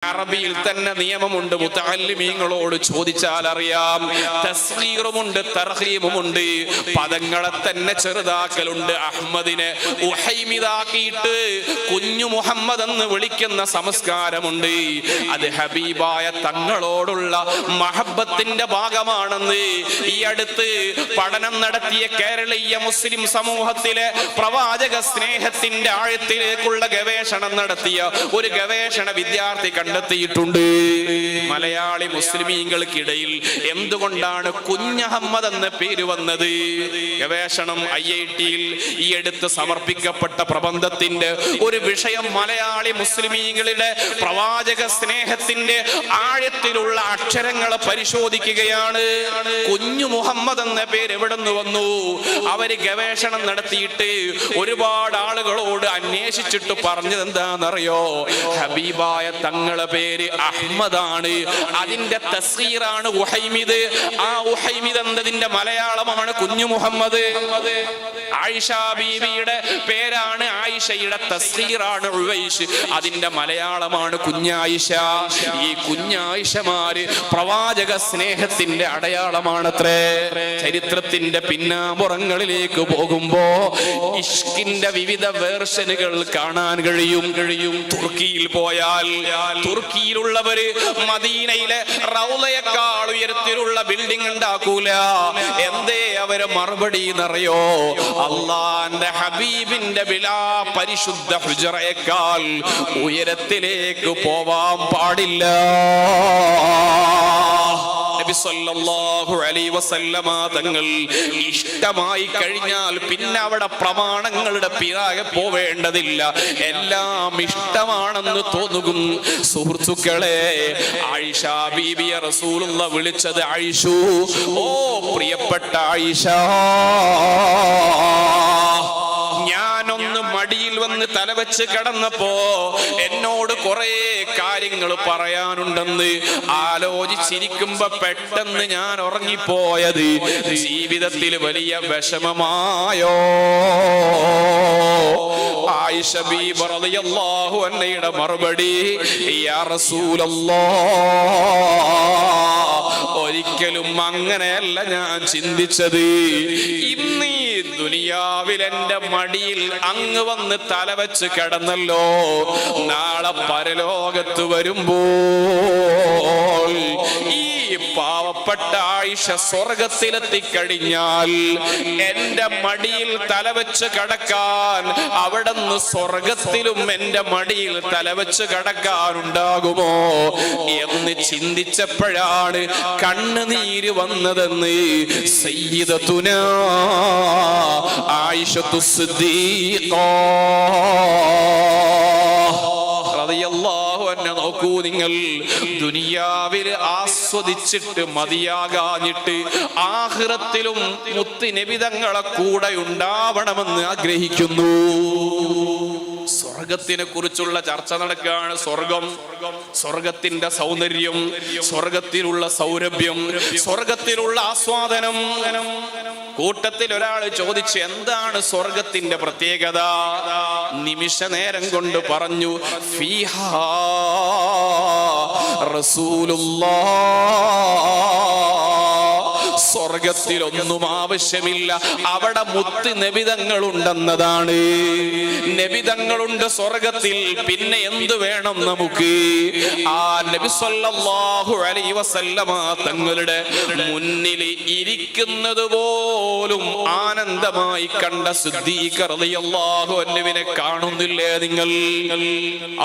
അറബിയിൽ തന്നെ നിയമമുണ്ട്, മുതഅല്ലിമീങ്ങളോട് ചോദിച്ചാൽ അറിയാം. തസ്ഗീറുമുണ്ട്, തർഹീമുമുണ്ട്. പദങ്ങളെ തന്നെ ചെറുതാക്കലുണ്ട്. അഹ്മദിനെ ഉഹൈമിദാക്കിയിട്ട് കുഞ്ഞു മുഹമ്മദ് എന്ന് വിളിക്കുന്ന സംസ്കാരമുണ്ട്. അത് ഹബീബായ തങ്ങളോടുള്ള മഹബത്തിന്റെ ഭാഗമാണെന്ന് ഈ അടുത്ത് പഠനം നടത്തിയ കേരളീയ മുസ്ലിം സമൂഹത്തിലെ പ്രവാചക സ്നേഹത്തിന്റെ ആഴത്തിലേക്കുള്ള ഗവേഷണം നടത്തിയ ഒരു ഗവേഷണ വിദ്യാർത്ഥി കണ്ടെത്തിയിട്ടുണ്ട്. മലയാളി മുസ്ലിമീങ്ങൾക്കിടയിൽ എന്തുകൊണ്ടാണ് കുഞ്ഞഹമ്മദ് എന്ന പേര് വന്നത്? ഗവേഷണം IIT-യിൽ ഈ അടുത്ത് സമർപ്പിക്കപ്പെട്ട പ്രബന്ധത്തിന്റെ ഒരു വിഷയം മലയാളി മുസ്ലിമീങ്ങളുടെ പ്രവാചക സ്നേഹത്തിന്റെ ആഴത്തിലുള്ള അക്ഷരങ്ങളെ പരിശോധിക്കുകയാണ്. കുഞ്ഞു മുഹമ്മദ് എന്ന പേര് എവിടെ നിന്ന് വന്നു? അവര് ഗവേഷണം നടത്തിയിട്ട് ഒരുപാട് ആളുകളോട് അന്വേഷിച്ചിട്ട് പറഞ്ഞത് എന്താണെന്നറിയോ? ഹബീബായ തങ്ങളെ പേര് അഹ്മദാണ്, അതിന്റെ തസ്ഗീറാണ് ഉഹൈമിദ്. ആ ഉഹൈമിദ് എന്നതിന്റെ മലയാളമാണ് കുഞ്ഞു മുഹമ്മദ്. ആയിഷ ബീവിയുടെ പേരാണ് ആയിഷയുടെ തസ്ഗീറാണ് ഉവൈസ്, അതിന്റെ മലയാളമാണ് കുഞ്ഞായിഷ. ഈ കുഞ്ഞായിഷമാര് പ്രവാചക സ്നേഹത്തിന്റെ അടയാളമാണത്രേ. ചരിത്രത്തിന്റെ പിന്നാമ്പുറങ്ങളിലേക്ക് പോകുമ്പോ ഇഷ്കിന്റെ വിവിധ വേർഷനുകൾ കാണാൻ കഴിയും. തുർക്കിയിൽ പോയാൽ തുർക്കിയിലുള്ളവര് മദീനയിലെ റൗളയേക്കാൾ ഉയരത്തിലുള്ള ബിൽഡിംഗ് ഉണ്ടാക്കൂല. എന്തേ അവരെ മറുപടി എന്നറിയോ? അള്ളാന്റെ ഹബീബിന്റെ പരിശുദ്ധ ഹുജറയേക്കാൾ ഉയരത്തിലേക്ക് പോവാൻ പാടില്ല. നബി സല്ലല്ലാഹു അലൈഹി വസല്ലമ തങ്ങൾ ഇഷ്ടമായി കഴിഞ്ഞാൽ പിന്നെ അവിടെ പ്രമാണങ്ങളുടെ പിറകെ പോവേണ്ടതില്ല, എല്ലാം ഇഷ്ടമാണെന്ന് തോന്നുകും. സുഹൃത്തുക്കളെ, ആയിഷ ബീബിയെ റസൂലുള്ളാഹി വിളിച്ചത് ആയിഷു, ഓ പ്രിയപ്പെട്ട ആയിഷ, ഞാനൊന്ന് മടിയിൽ വന്ന് തലവെച്ച് കിടന്നപ്പോ എന്നോട് കുറെ കാര്യങ്ങൾ പറയാനുണ്ടെന്ന് ആലോചിച്ചിരിക്കുമ്പോ പെട്ടെന്ന് ഞാൻ ഉറങ്ങിപ്പോയത് ജീവിതത്തിൽ വലിയ വിഷമമായോ? ആയിഷ ബീബി റളിയല്ലാഹു അൻഹയുടെ മറുപടി, യാ റസൂലല്ലാഹ്, ഒരിക്കലും അങ്ങനെയല്ല ഞാൻ ചിന്തിച്ചത്. ഇന്ന് ഈ ദുനിയാവിൽ എന്റെ മടിയിൽ അങ്ങ് വന്ന് തലവെച്ച് കിടന്നല്ലോ, നാളെ പരലോകത്ത് വരുമ്പോൾ ഈ പാവപ്പെട്ട ആയിഷ സ്വർഗത്തിലെത്തിക്കഴിഞ്ഞാൽ എന്റെ മടിയിൽ തലവെച്ച് കിടക്കാൻ അവിടുന്ന് സ്വർഗത്തിലും എന്റെ മടിയിൽ തലവെച്ച് കിടക്കാനുണ്ടാകുമോ എന്ന് ചിന്തിച്ചപ്പോഴാണ് കണ്ണുനീര് വന്നതെന്ന് സയ്യിദത്തുനാ ആയിഷത്തു സിദ്ദീഖ റളിയല്ലാഹു അൻഹ. നോക്കൂ നിങ്ങൾ, ദുനിയാവിൽ ആസ്വദിച്ചിട്ട് മതിയാകാഞ്ഞിട്ട് ആഖിറത്തിലും മുത്ത് നബി തങ്ങളെ കൂടെ ഉണ്ടാവണമെന്ന് ആഗ്രഹിക്കുന്നു. സ്വർഗത്തിനെ കുറിച്ചുള്ള ചർച്ച നടക്കുകയാണ്. സ്വർഗത്തിന്റെ സൗന്ദര്യം, സ്വർഗത്തിലുള്ള സൗരഭ്യം, സ്വർഗത്തിലുള്ള ആസ്വാദനം. കൂട്ടത്തിൽ ഒരാൾ ചോദിച്ചു, എന്താണ് സ്വർഗത്തിന്റെ പ്രത്യേകത? നിമിഷ നേരം കൊണ്ട് പറഞ്ഞു, ഫീഹാ റസൂലുള്ളാഹ്, സ്വർഗത്തിൽ ഒന്നും ആവശ്യമില്ല, അവിടെ മുത്ത് നബിതങ്ങളുണ്ടെന്നതാണ്. നബിതങ്ങളുണ്ട് സ്വർഗത്തിൽ, പിന്നെ എന്ത് വേണം നമുക്ക്? ആ നബി സല്ലല്ലാഹു അലൈഹി വസല്ലമ തങ്ങളുടെ മുന്നിൽ ഇരിക്കുന്നത് പോലും ആനന്ദമായി കണ്ട സിദ്ദീഖ റളിയല്ലാഹു അൻഹുവിനെ കാണുന്നില്ലേ നിങ്ങൾ?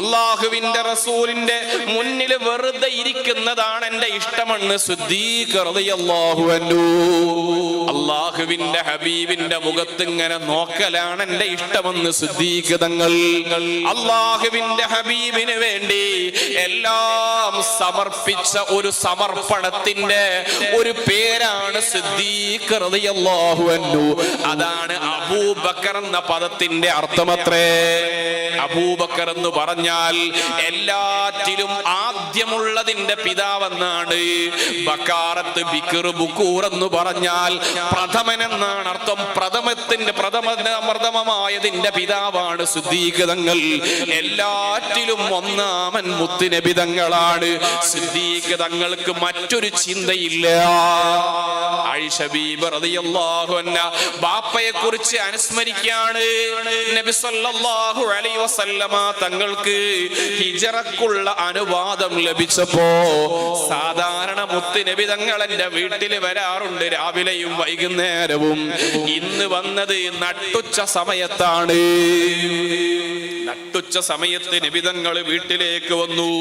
അല്ലാഹുവിന്റെ റസൂലിന്റെ മുന്നിൽ വെറുതെ ഇരിക്കുന്നതാണ് എന്റെ ഇഷ്ടമെന്ന് സിദ്ദീഖ റളിയല്ലാഹു അൻഹു. അല്ലാഹുവിന്റെ ഹബീബിന്റെ മുഖത്ത് ഇങ്ങനെ നോക്കലാണ് എന്റെ ഇഷ്ടമെന്ന് സിദ്ദീഖ് തങ്ങൾ. അല്ലാഹുവിന്റെ ഹബീബിന് വേണ്ടി എല്ലാം സമർപ്പിച്ച ഒരു സമർപ്പണത്തിന്റെ ഒരു പേരാണ് സിദ്ദീഖ് റളിയല്ലാഹു അൻഹു. അതാണ് അബൂബക്കർ എന്ന പദത്തിന്റെ അർത്ഥമത്രേ. അബൂബക്കർ എന്ന് പറഞ്ഞാൽ എല്ലാറ്റിലും ആദ്യം ആദ്യമുള്ളതിന്റെ പിതാവെന്നാണ്. ബക്കാറത്ത് ബിക്ർ ബുക്കൂർ എന്ന് പറഞ്ഞാൽ പ്രഥമൻ എന്നാണ് അർത്ഥം. പ്രഥമമായതിന്റെ പിതാവാണ് സിദ്ദീഖ് തങ്ങൾ. എല്ലാറ്റിലും ഒന്നാമൻ മുത്തുനബി തങ്ങളാണ്. സിദ്ദീഖ് തങ്ങൾക്ക് മറ്റൊരു ചിന്തയില്ല. ആയിഷ ബീബി റളിയല്ലാഹു അൻഹ ബാപ്പയെ കുറിച്ച് അനുസ്മരിക്കാണ്. നബി സല്ലല്ലാഹു അലൈഹി വസല്ലമ തങ്ങൾക്ക് ഹിജ്റക്കുള്ള അനുവാദം ലഭിച്ചപ്പോ സാധാരണ മുത്തുനബി തങ്ങൾ എന്റെ വീട്ടിൽ വരാറുണ്ട്, രാവിലെയും വൈകുന്നേരവും. ഇന്ന് വന്നത് നട്ടുച്ച സമയത്താണ്. നട്ടുച്ച സമയത്ത് നബിതങ്ങൾ വീട്ടിലേക്ക് വന്നു.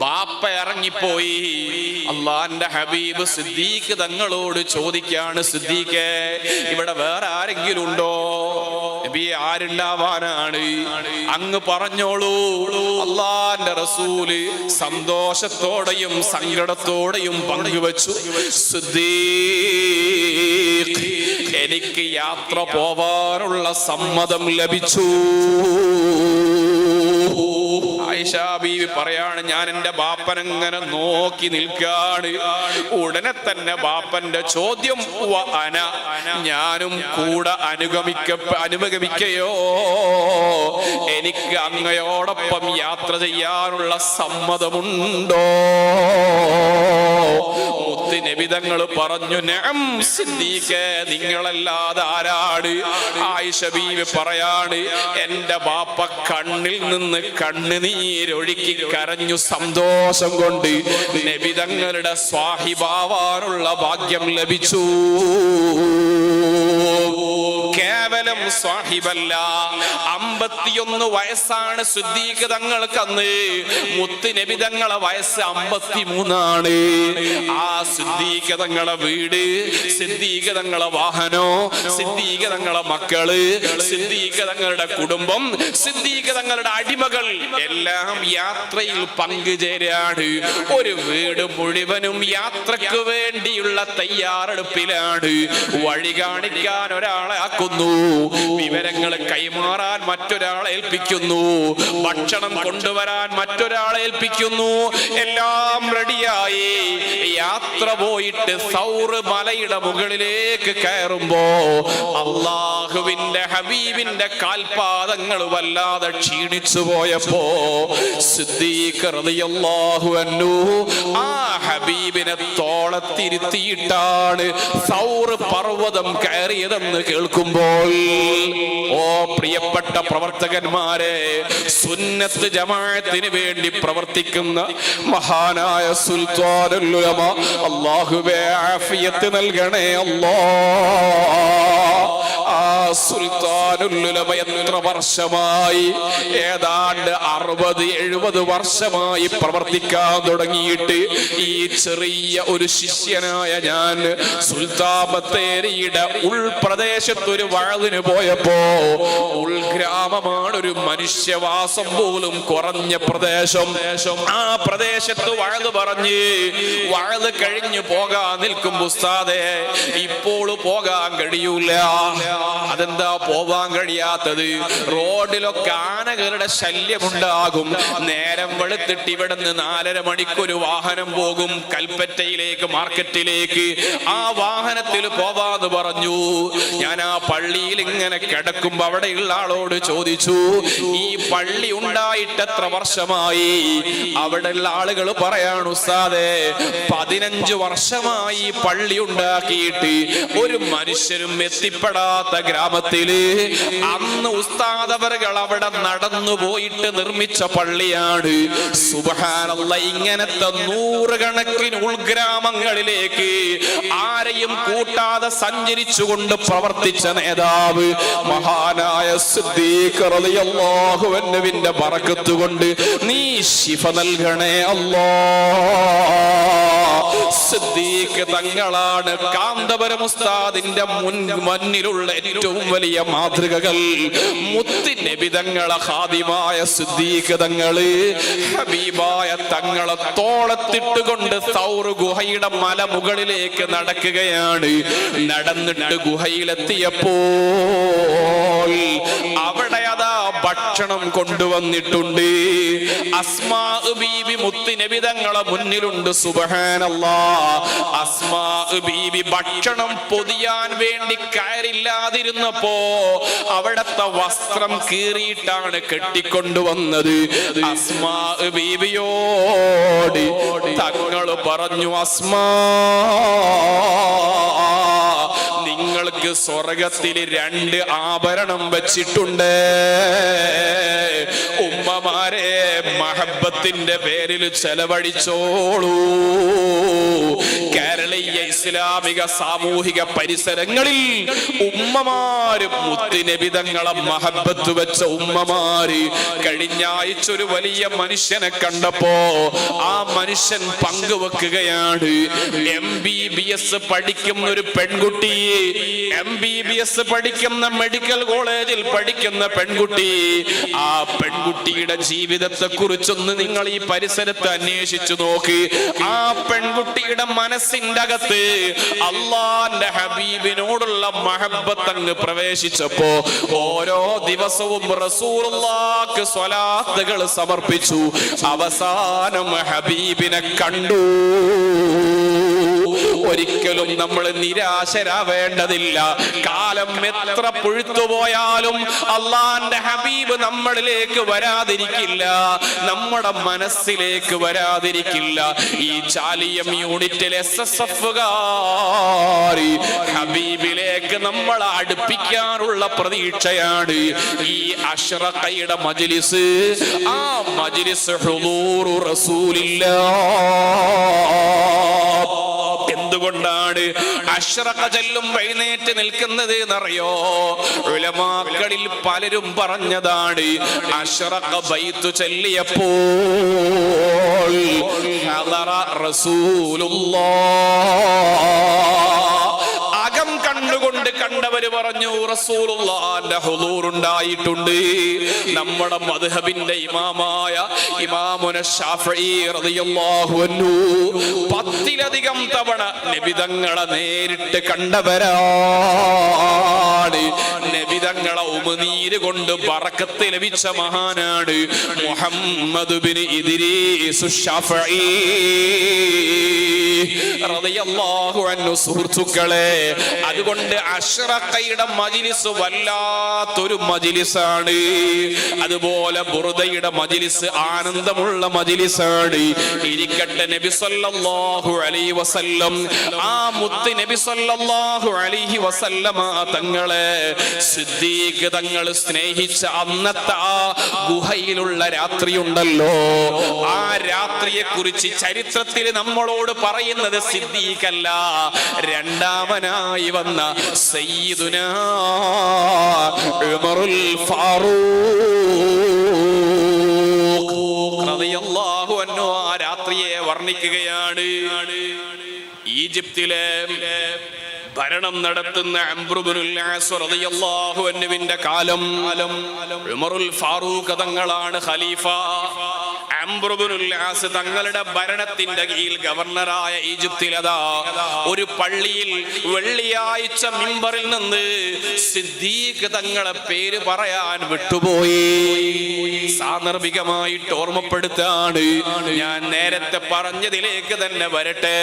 ബാപ്പ ഇറങ്ങിപ്പോയി. അള്ളാന്റെ ഹബീബ് സിദ്ദീഖ് തങ്ങളോട് ചോദിക്കാണ്, സിദ്ദീഖേ, ഇവിടെ വേറെ ആരെങ്കിലും ഉണ്ടോ? നബി, ആരുണ്ടാവാനാണ്? അങ്ങ് പറഞ്ഞോളൂ. അള്ളാന്റെ റസൂല് സന്തോഷത്തോടെയും സങ്കടത്തോടെയും പങ്കുവച്ചു, സിദ്ദീഖ്, എനിക്ക് യാത്ര പോവാനുള്ള സമ്മതം ലഭിച്ചു. ആയിഷ ബീവി പറയാണ്, ഞാൻ എന്റെ ബാപ്പനങ്ങനെ നോക്കി നിൽക്കാണ്. ഉടനെ ബാപ്പന്റെ ചോദ്യം, ഞാനും കൂടെ അനുഗമിക്കയോ? എനിക്ക് അങ്ങയോടൊപ്പം യാത്ര ചെയ്യാനുള്ള സമ്മതമുണ്ടോ? മുത്ത് നബി തങ്ങൾ പറഞ്ഞു, നഅം സിദ്ദീഖേ, നിങ്ങളല്ലാതെ ആരാണ്? ആയിഷ ബീവി പറയാണ്, എന്റെ ബാപ്പ കണ്ണിൽ നിന്ന് കണ്ണുനീരൊഴുക്കി കരഞ്ഞു. സന്തോഷം കൊണ്ട് നബി തങ്ങളുടെ സ്വാഹിബാവാനുള്ള ഭാഗ്യം ലഭിച്ചു. കേവലം സ്വാഹിബല്ല, 51 വയസ്സാണ് സിദ്ദീഖ് തങ്ങൾക്ക് അന്ന്. മുത്ത് നബി തങ്ങളെ വയസ്സ് 53 ആ സിദ്ദീഖ് തങ്ങളെ വീട്, സിദ്ദീഖ് തങ്ങളെ വാഹനോ, സിദ്ദീഖ് തങ്ങളെ മക്കള്, സിദ്ദീഖ് തങ്ങളുടെ കുടുംബം, സിദ്ദീഖ് തങ്ങളുടെ അടിമകൾ എല്ലാം യാത്രയിൽ പങ്കുചേരാണ്. ഒരു വീട് മുഴുവനും യാത്രക്ക് വേണ്ടിയുള്ള തയ്യാറെടുപ്പിലാണ്. വഴി കാണിക്കാൻ ഒരാളെ ആക്കുന്നു, വിവരങ്ങൾ കൈമാറാൻ മറ്റൊരാളെ ഏൽപ്പിക്കുന്നു, ഭക്ഷണം കൊണ്ടുവരാൻ മറ്റൊരാളെ ഏൽപ്പിക്കുന്നു. എല്ലാം റെഡിയായി യാത്ര പോയിട്ട് സൗർ മലയുടെ മുകളിലേക്ക് കയറുമ്പോ അള്ളാഹുവിന്റെ ഹബീബിന്റെ കാൽപാദങ്ങൾ വല്ലാതെ ക്ഷീണിച്ചു പോയപ്പോ സിദ്ദീഖ് റളിയല്ലാഹു അൻഹു ആ ഹബീബിനെ തോളത്തിരുത്തിയിട്ടാണ് സൗർ പർവ്വതം കയറിയതെന്ന് കേൾക്കുമ്പോൾ, ഓ പ്രിയപ്പെട്ട പ്രവർത്തകന്മാരെ, സുന്നത്ത് ജമാഅത്തിന് വേണ്ടി പ്രവർത്തിക്കുന്ന മഹാനായ സുൽത്താനുൽ ഉലമ, അല്ലാഹുവേ ആഫിയത്ത് നൽകണേ അല്ലാഹ്. ആ സുൽത്താനുൽ ഉലമ എത്ര വർഷമായി? ഏതാണ്ട് 60-70 വർഷമായി പ്രവർത്തിക്കാൻ തുടങ്ങിയിട്ട്. ഈ ചെറിയ ഒരു ശിഷ്യനായ ഞാൻ സുൽത്താൻ ബത്തേരിയുടെ ഉൾപ്രദേശത്തൊരു വഅദിന് പോയപ്പോ, ഉൾഗ്രാമമാണ്, ഒരു മനുഷ്യവാസം പോലും കുറഞ്ഞ പ്രദേശം. ആ പ്രദേശത്ത് വഅദ് പറഞ്ഞ് വഅദ് കഴിഞ്ഞു പോകാൻ നിൽക്കും, ഉസ്താദേ ഇപ്പോൾ പോകാൻ കഴിയൂല. അതെന്താ പോവാൻ കഴിയാത്തത്? റോഡിലൊക്കെ ആനകളുടെ ശല്യമുണ്ടാകും. നേരം വെളുത്തിട്ട് ഇവിടെ നിന്ന് 4:30 മണിക്കൊരു വാഹനം പോകും കൽപ്പറ്റയിലേക്ക്, മാർക്കറ്റിലേക്ക്. ആ വാഹനത്തിൽ പോവാന്ന് പറഞ്ഞു. ഞാൻ ആ പള്ളിയിൽ ഇങ്ങനെ കിടക്കുമ്പോ അവിടെയുള്ള ആളോട് ചോദിച്ചു, ഈ പള്ളി ഉണ്ടായിട്ട് എത്ര വർഷമായി? അവിടെയുള്ള ആളുകൾ പറയാണ്, ഉസ്താദേ 15 വർഷമായി പള്ളി ഉണ്ടാക്കിയിട്ട്. ഒരു മനുഷ്യരും എത്തിപ്പെടാത്ത ഗ്രാമത്തില് അന്ന് ഉസ്താദവറുകൾ അവിടെ നടന്നു പോയിട്ട് നിർമ്മിച്ച പള്ളിയാണ്. സുബ്ഹാനല്ലാഹ്, ഇങ്ങനത്തെ 100 കണക്കിന് ഉൾഗ്രാമങ്ങളിലേക്ക് ആരെയും കൂട്ടാതെ സഞ്ചരിച്ചുകൊണ്ട് പ്രവർത്തിച്ച നേതാവ് മഹാനായ സിദ്ദീഖ് റളിയല്ലാഹു അൻഹുവിന്റെ ബറക്കത്ത് കൊണ്ട് നീ ശിഫ നൽകണേ അല്ലാഹ്. സിദ്ദീഖ് തങ്ങളാണ് കാന്തപുരം ഉസ്താദിന്റെ മുന്നിലുള്ള ഏറ്റവും വലിയ മാതൃകകൾ. മുത്ത് നബി തങ്ങളെ ഖാദിമായ സിദ്ദീഖ് തങ്ങള് ഹബീബായ തങ്ങളെ തോളത്തിട്ടുകൊണ്ട് സൗർ ഗുഹയുടെ മല മുകളിലേക്ക് നടക്കുകയാണ്. നടന്നിട്ട് ഗുഹയിലെത്തിയപ്പോൾ അവിടെ അതാ ഭക്ഷണം കൊണ്ടുവന്നിട്ടുണ്ട്. അസ്മാ ബീബി മുത്തുനബി തങ്ങളെ മുന്നിലുണ്ട്. സുബ്ഹാനല്ലാഹ്, അസ്മാ ബീബി ഭക്ഷണം പൊതിയാൻ വേണ്ടി കയറില്ലാതിരുന്നപ്പോ അവിടത്തെ വസ്ത്രം കീറിയിട്ടാണ് കെട്ടിക്കൊണ്ടുവന്നത്. അസ്മാ ബീബിയോട് തങ്ങൾ പറഞ്ഞു, അസ്മാ, നിങ്ങൾക്ക് സ്വർഗത്തിൽ 2 ആഭരണം വെച്ചിട്ടുണ്ട്. ഉമ്മമാരെ, മഹബത്തിന്റെ പേരിൽ ചെലവഴിച്ചോളൂ. കേരളീയ ഇസ്ലാമിക സാമൂഹിക പരിസരങ്ങളിൽ ഉമ്മമാര്, മുത്തുനബി തങ്ങളെ മഹബത്ത് വെച്ച ഉമ്മമാര്, കഴിഞ്ഞ ആഴ്ച ഒരു വലിയ മനുഷ്യനെ കണ്ടപ്പോ ആ മനുഷ്യൻ പങ്കുവെക്കുകയാണ്. MBBS പഠിക്കുന്ന ഒരു പെൺകുട്ടി, MBBS പഠിക്കുന്ന മെഡിക്കൽ കോളേജിൽ പഠിക്കുന്ന പെൺകുട്ടി, ആ പെൺകുട്ടിയുടെ ജീവിതത്തെ കുറിച്ചൊന്ന് നിങ്ങൾ ഈ പരിസരത്ത് അന്വേഷിച്ചു നോക്ക്. ആ പെൺകുട്ടിയുടെ മനസ്സിന്റെ അകത്ത് അള്ളാന്റെ ഹബീബിനോടുള്ള മഹബത്ത് അങ്ങ് പ്രവേശിച്ചപ്പോ ഓരോ ദിവസവും റസൂലുള്ളാഹിക്ക് സ്വലാത്തുകൾ സമർപ്പിച്ചു. അവസാനം ഹബീബിനെ കണ്ടു. ഒരിക്കലും നമ്മൾ നിരാശരാവേണ്ടതില്ല. കാലം എത്ര പുഴുത്തുപോയാലും അള്ളാന്റെ ഹബീബ് നമ്മളിലേക്ക് വരാതിരിക്കില്ല, നമ്മുടെ മനസ്സിലേക്ക് വരാതിരിക്കില്ല. ഈ ചാലിയം യൂണിറ്റിൽ SSF ഹബീബിലേക്ക് നമ്മൾ അടുപ്പിക്കാനുള്ള പ്രതീക്ഷയാണ് ഈ അഷ്റഖയുടെ മജ്ലിസ്. ആ മജ്ലിസ് ഹുദൂറു റസൂലില്ലാഹ്. എന്തുകൊണ്ടാണ് അഷ്റഖ ചൊല്ലും എഴുന്നേറ്റ് നിൽക്കുന്നത് എന്നറിയോ? ഉലമാക്കളിൽ പലരും പറഞ്ഞതാണ്, അഷ്റഖ ബൈത്ത് ചൊല്ലിയപ്പോൾ ഹദറ റസൂലുള്ളാഹ്, അകം കണ്ടുകൊണ്ട് കണ്ടവര് പറഞ്ഞു റസൂലുള്ളാഹിന്റെ ഹുദൂർ ഉണ്ടായിട്ടുണ്ട്. നമ്മുടെ മദ്ഹബിന്റെ ഇമാമായ ഇമാമുന ശാഫഈ റളിയല്ലാഹു അൻഹു 10ലധികം തവണ നബി തങ്ങളെ നേരിട്ട് കണ്ടവരാണ്. നബി തങ്ങളെ ഉമിനീര് കൊണ്ട് ബറക്കത്ത് ലഭിച്ച മഹാനാണ് മുഹമ്മദ് ബിൻ ഇദ്രീസ് ശാഫഈ റളിയല്ലാഹു അൻഹു. സുഹൃത്തുക്കളെ, അതുകൊണ്ട് അഷ്റഖയുടെ മജ്ലിസ് വല്ലാത്തൊരു മജ്ലിസാണ്. അതുപോലെ ബുർദയുടെ മജ്ലിസ് ആനന്ദമുള്ള മജ്ലിസാണ്. ഇരിക്കട്ടെ, നബി സല്ലല്ലാഹു അലൈഹി വസല്ലം, ആ മുത്ത് നബി സല്ലല്ലാഹു അലൈഹി വസല്ലമ തങ്ങളെ സിദ്ദീഖ് തങ്ങൾ സ്നേഹിച്ച അന്നത്തെ ആ ഗുഹയിലുള്ള രാത്രിയുണ്ടല്ലോ, ആ രാത്രിയെ കുറിച്ച് ചരിത്രത്തിൽ നമ്മളോട് പറയുന്നത് സിദ്ദീഖല്ല, രണ്ടാമനായി വന്ന സയ്യിദുനാ ഉമറുൽ ഫാറൂഖ് റളിയല്ലാഹു അൻഹു ആ രാത്രിയെ വർണ്ണിക്കുകയാണ്. ഈജിപ്തിലെ ഭരണം നടത്തുന്ന അംറു ഇബ്നുൽ ആസ് റളിയല്ലാഹു അൻഹുവിന്റെ കാലം ഉമറുൽ ഫാറൂഖ് തങ്ങളാണ് ഖലീഫ. അംറു ഇബ്നുൽ ആസ് തങ്ങളുടെ ഭരണത്തിന്റെ കീഴിൽ ഗവർണറായ ഈജിപ്തിലതാ ഒരു പള്ളിയിൽ വെള്ളിയാഴ്ച മിമ്പറിൽ നിന്ന് സിദ്ദീഖ് തങ്ങളെ പേര് പറയാൻ വിട്ടുപോയി. സാന്ദർഭികമായിട്ട് ഓർമ്മപ്പെടുത്താണ്. ഞാൻ നേരത്തെ പറഞ്ഞതിലേക്ക് തന്നെ വരട്ടെ.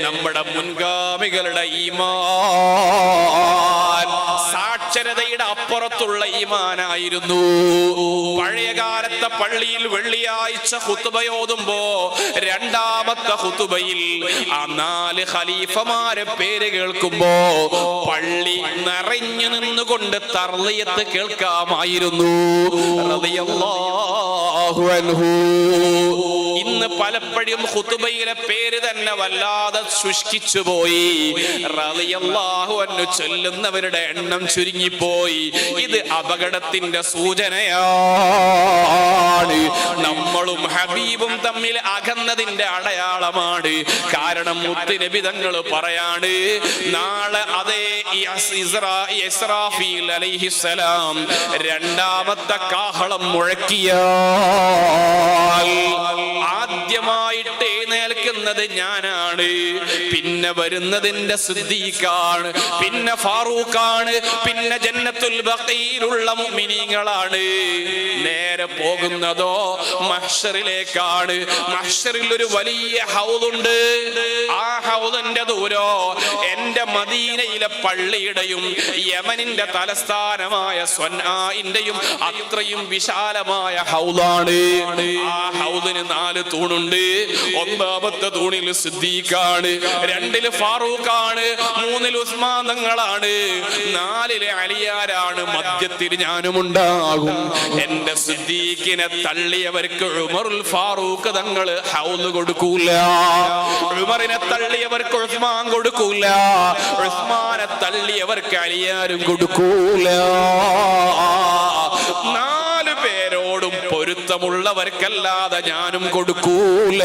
നമ്മുടെ മുൻഗാമികളുടെ ഈമാൻ സാക്ഷരതയുടെ അപ്പുറത്തുള്ള ഈമാനായിരുന്നു. പഴയകാലത്തെ പള്ളിയിൽ വെള്ളിയാഴ്ച ഖുത്ബയോതുമ്പോ രണ്ടാമത്തെ ഖുത്ബയിൽ ആ 4 ഖലീഫമാരെ പേര് കേൾക്കുമ്പോ പള്ളി നിറഞ്ഞു നിന്നുകൊണ്ട് തർളിയത്ത് കേൾക്കാമായിരുന്നു. റളിയല്ലാഹു അൻഹു. ഇന്ന് പലപ്പോഴും ഖുത്ബയിലെ പേര് തന്നെ വല്ലാതെ ശുഷ്കിച്ചു പോയി. റളിയല്ലാഹു അൻഹു ചൊല്ലുന്നവരുടെ എണ്ണം ചുരുങ്ങിപ്പോയി. ഇത് അപകടത്തിന്റെ സൂചനയാണ്. നമ്മളും ഹബീബും തമ്മിൽ അകന്നതിന്റെ അടയാളമാണ്. കാരണം മുത്ത് നബി തങ്ങൾ പറയാണ്, നാളെ അതേ ഇസ്രാഫീൽ അലൈഹിസ്സലാം രണ്ടാമത്തെ കാഹളം മുഴക്കിയാൽ ആദ്യമായിട്ട് എഴുന്നേൽക്കുന്നത് ഞാനാണ്, പിന്നെ വരുന്നതിന്റെ സിദ്ദീഖാണ്, പിന്നെ ഫാറൂഖാണ്, പിന്നെ ജന്നത്തുൽ ബഖീലുള്ള മുഅ്മിനീങ്ങളാണ്. നേരെ പോകുന്നതോ മഹ്ശറിലേക്കാണ്. മഹ്ശറിൽ ഒരു വലിയ ഹൗദുണ്ട്. ആ ഹൗദിന്റെ ദൂരോ എന്റെ മദീനയിലെ പള്ളിയുടെയും യമനിന്റെ തലസ്ഥാനമായ സ്വൻആഇന്റെയും അത്രയും വിശാലമായ ഹൗദാണ്. ആ ഹൗദിന് 4 തൂണുണ്ട്. ഒന്നാമത്തെ തൂണിൽ സിദ്ദീഖാണ്, 2 ഫാറൂഖാണ്, 3 ഉസ്മാൻ തങ്ങളാണ്, 4 അലിയാരാണ്, മധ്യത്തിൽ ഞാനും ഉണ്ടാകും. എന്റെ സിദ്ദീഖിനെ തള്ളിയവർക്ക് ഉമറുൽ ഫാറൂഖ് തങ്ങള് ഹൗദ് കൊടുക്കൂല, ഉമറിനെ തള്ളിയവർക്ക് ഉസ്മാൻ കൊടുക്കൂല, ഉസ്മാനെ തള്ളിയവർക്ക് അലിയാരും കൊടുക്കൂല. 4 പേരോടും പൊരുത്തമുള്ളവർക്കല്ലാതെ ഞാനും കൊടുക്കൂല.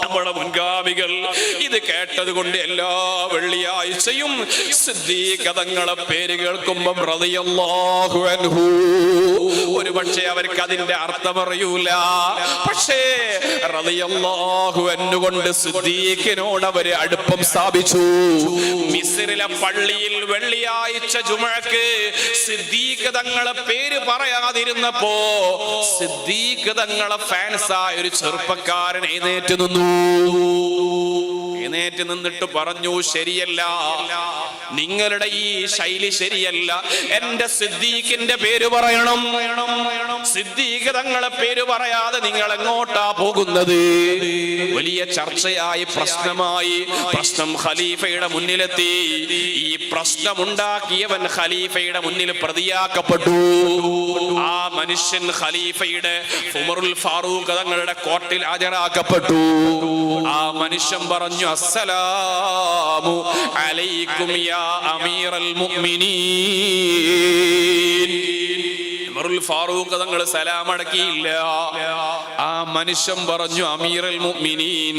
നമ്മുടെ മുൻഗാമികൾ ഇത് കേട്ടത് കൊണ്ട് എല്ലാ വെള്ളിയാഴ്ചയും സിദ്ദീഖ് തങ്ങളെ പേര് കേൾക്കുമ്പോൾ റളിയല്ലാഹു അൻഹു, ഒരു പക്ഷേ അവർക്ക് അതിന്റെ അർത്ഥം അറിയൂല, പക്ഷേ റളിയല്ലാഹു അൻഹു കൊണ്ട് സിദ്ദീഖിനോട് അവര് അടുപ്പം സ്ഥാപിച്ചു. മിസ്രിലെ പള്ളിയിൽ വെള്ളിയാഴ്ച ജുമുഅക്ക് സിദ്ദീഖ് തങ്ങളെ പേര് പറയാതിരുന്നപ്പോ സിദ്ദീഖ് തങ്ങളെ ഫാൻസായ ഒരു ചെറുപ്പക്കാരൻ എഴുന്നേറ്റ് നിന്നു. എഴുന്നേറ്റ് നിന്നിട്ട് പറഞ്ഞു, ശരിയല്ല, നിങ്ങളുടെ ഈ ശൈലി ശരിയല്ല, എന്റെ സിദ്ദീഖിന്റെ പേര് പറയണം. സിദ്ദീഖ് തങ്ങളെ പേര് പറയാതെ നിങ്ങൾ എങ്ങോട്ടാ പോകുന്നത്? വലിയ ചർച്ചയായി, പ്രശ്നമായി. പ്രശ്നം ഖലീഫയുടെ മുന്നിലെത്തി. ഈ പ്രശ്നമുണ്ടാക്കിയവൻ ഖലീഫയുടെ മുന്നിൽ പ്രതിയാക്കപ്പെട്ടു. ആ മനുഷ്യൻ ഖലീഫയുടെ ഉമറുൽ ഫാറൂഖ് തങ്ങളുടെ കോർട്ടിൽ ഹാജരാക്കപ്പെട്ടു. ആ മനുഷ്യൻ പറഞ്ഞു, അസ്സലാമു അലൈക്കും യാ അമീറൽ മുഅ്മിനീൻ. ഉമറുൽ ഫാറൂഖ് തങ്ങൾ സലാം അടക്കിയില്ല. ആ മനുഷ്യൻ പറഞ്ഞു, അമീറുൽ മുഅ്മിനീൻ,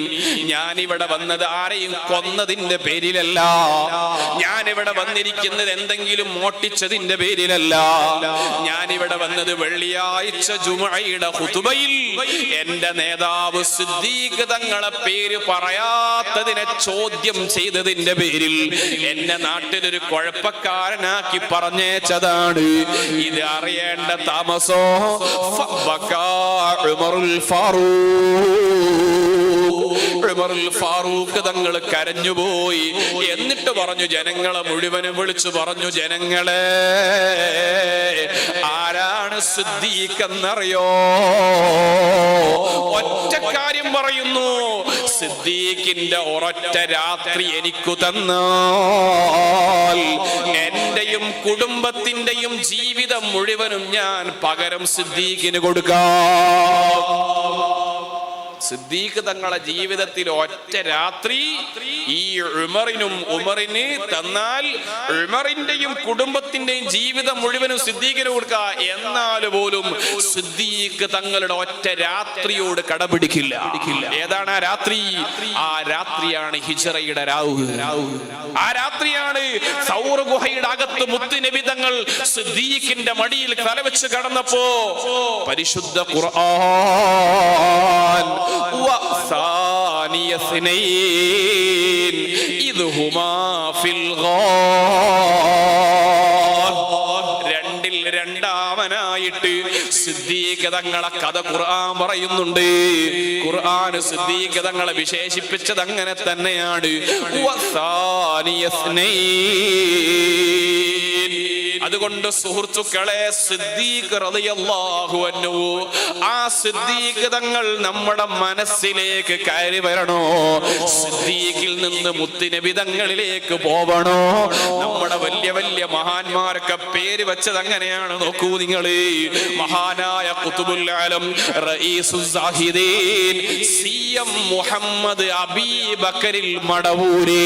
ഞാനിവിടെ വന്നത് ആരെയും കൊന്നതിന്റെ പേരിലല്ല, ഞാനിവിടെ വന്നിരിക്കുന്നത് എന്തെങ്കിലും മോഷ്ടിച്ചതിന്റെ പേരിലല്ല, ഞാനിവിടെ വന്നത് വെള്ളിയാഴ്ച ജുമുഅയുടെ ഖുതുബയിൽ എന്റെ നേതാവ് സിദ്ദീഖ് തങ്ങളെ പേര് പറയാത്തതിനെ ചോദ്യം ചെയ്തതിന്റെ പേരിൽ എന്റെ നാട്ടിലൊരു കുഴപ്പക്കാരനാക്കി പറഞ്ഞേച്ചതാണ്. ഇത് അറിയേണ്ട താമസോ ഉമറുൽ ഫാറൂഖ് തങ്ങൾ കരഞ്ഞുപോയി. എന്നിട്ട് പറഞ്ഞു, ജനങ്ങളെ മുഴുവനും വിളിച്ചു പറഞ്ഞു, ജനങ്ങളെ, ആരാണ് സിദ്ദീഖ് എന്നറിയോ? ഒറ്റ കാര്യം പറയുന്നു, സിദ്ദീഖിന്റെ ഒരൊറ്റ രാത്രി എനിക്കു തന്നാൽ എന്റെയും കുടുംബത്തിന്റെയും ജീവിതം മുഴുവനും ഞാൻ പകരം സിദ്ദീഖിന് കൊടുക്കാം. സിദ്ദീഖ് തങ്ങളെ ജീവിതത്തിൽ ഒറ്റ രാത്രി ഈ ഉമറിന് തന്നാൽ ഉമറിന്റെയും കുടുംബത്തിന്റെയും ജീവിതം മുഴുവനും സിദ്ദീഖിന് കൊടുക്കുക. എന്നാൽ പോലും സിദ്ദീഖ് തങ്ങളുടെ ഒറ്റ രാത്രിയോട് കടപിടിക്കില്ല. ഏതാണ് ആ രാത്രി? ആ രാത്രിയാണ് ഹിജ്റയുടെ രാവ്. ആ രാത്രിയാണ് സൗർ ഗുഹയുടെ അകത്ത് മുത്തുനബി തങ്ങൾ സിദ്ദീഖിന്റെ മടിയിൽ തലവെച്ച് കടന്നപ്പോ പരിശുദ്ധ ഖുർആൻ രണ്ടിൽ രണ്ടാമനായിട്ട് സിദ്ദീഖ് തങ്ങളെ കഥ ഖുർആൻ പറയുന്നുണ്ട്. ഖുർആൻ സിദ്ദീഖ് തങ്ങളെ വിശേഷിപ്പിച്ചത് അങ്ങനെ തന്നെയാണ്. അതുകൊണ്ട് സുഹൃത്തുക്കളെ, സിദ്ദീഖ് റളിയല്ലാഹു അൻഹു, ആ സിദ്ദീഖ് തങ്ങൾ നമ്മുടെ മനസ്സിലേക്ക് കയറി വരണോ? സിദ്ദീഖിൽ നിന്ന് മുത്തുനബി തങ്ങളിലേക്ക് പോവണോ? നമ്മുടെ വലിയ വലിയ മഹാന്മാരൊക്കെ പേര് വെച്ചത് അങ്ങനെയാണ്. നോക്കൂ നിങ്ങൾ, മഹാനായ ഖുതുബുൽ ആലം റഈസുസ് സാഹിദീൻ സിഎം മുഹമ്മദ് അബീബക്കരിൽ മടവൂരി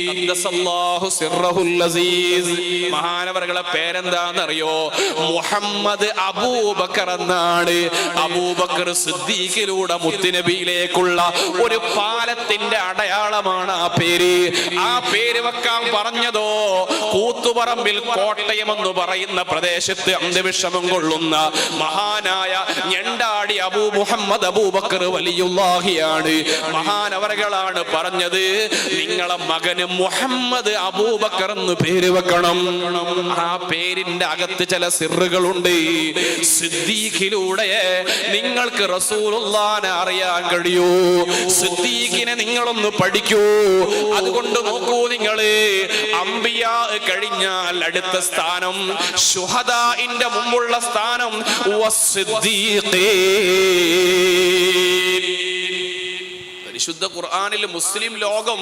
ഖദ്ദസല്ലാഹു സിർറഹുൽ അസീസ്, മഹാനവറുകളെ പേരെന്താണെന്നറിയോ? മുഹമ്മദ് അബൂബക്കർ എന്നാണ്. അബൂബക്കർ സിദ്ദീഖിലൂടെ മുത്തുനബിയിലേക്കുള്ള ഒരു പാലത്തിന്റെ അടയാളമാണ് ആ പേര്. ആ പേര് വെക്കാൻ പറഞ്ഞതോ കൂത്തുപറമ്പിൽ കോട്ടയം എന്ന് പറയുന്ന പ്രദേശത്ത് അന്ത്യവിഷമം കൊള്ളുന്ന മഹാനായ ഞണ്ടാട് കില്ലാടി അബൂ മുഹമ്മദ് അബൂബക്കർ വലിയുല്ലാഹിയാണ്. മഹാനവറുകളാണ് പറഞ്ഞത്, നിങ്ങളെ മകന് മുഹമ്മദ് അബൂബക്കർ എന്ന് പേര് വെക്കണം. ആ പേരിന്റെ അകത്ത് ചില സിറുകളുണ്ട്. സിദ്ദീഖിലൂടെ നിങ്ങൾക്ക് റസൂലുള്ളാഹിനെ അറിയാൻ കഴിയൂ. സിദ്ദീഖിനെ നിങ്ങളൊന്ന് പഠിക്കൂ. അതുകൊണ്ട് നോക്കൂ, നിങ്ങള് അംബിയാ കഴിഞ്ഞാൽ അടുത്ത സ്ഥാനം, ശുഹദാഇന്റെ മുമ്പുള്ള സ്ഥാനം പരിശുദ്ധ ഖുർആനിൽ മുസ്ലിം ലോകം